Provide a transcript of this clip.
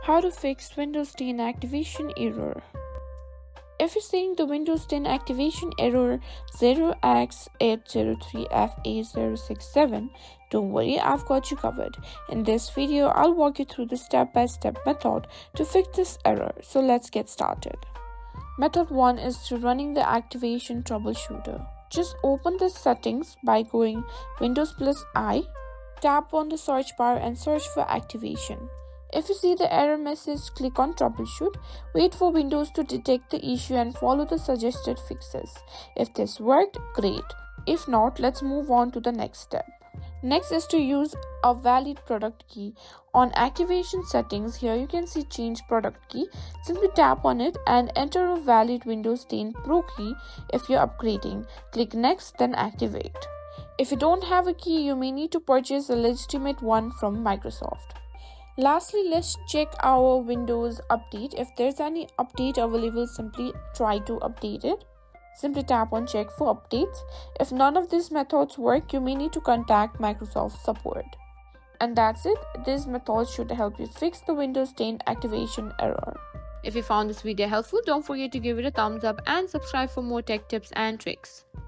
How to fix Windows 10 activation error. If you're seeing the Windows 10 activation error 0x803FA067, don't worry, I've got you covered. In this video, I'll walk you through the step-by-step method to fix this error. So let's get started. Method 1 is through running the activation troubleshooter. Just open the settings by going Windows plus I, tap on the search bar and search for activation. If you see the error message, click on troubleshoot. Wait for Windows to detect the issue and follow the suggested fixes. If this worked, great. If not, let's move on to the next step. Next is to use a valid product key. On activation settings, here you can see change product key. Simply tap on it and enter a valid Windows 10 Pro key if you're upgrading. Click next, then activate. If you don't have a key, you may need to purchase a legitimate one from Microsoft. Lastly, let's check our Windows update. If there's any update available, simply try to update it. Simply tap on check for updates. If none of these methods work, you may need to contact Microsoft support. And that's it. This method should help you fix the Windows 10 activation error. If you found this video helpful, don't forget to give it a thumbs up and subscribe for more tech tips and tricks.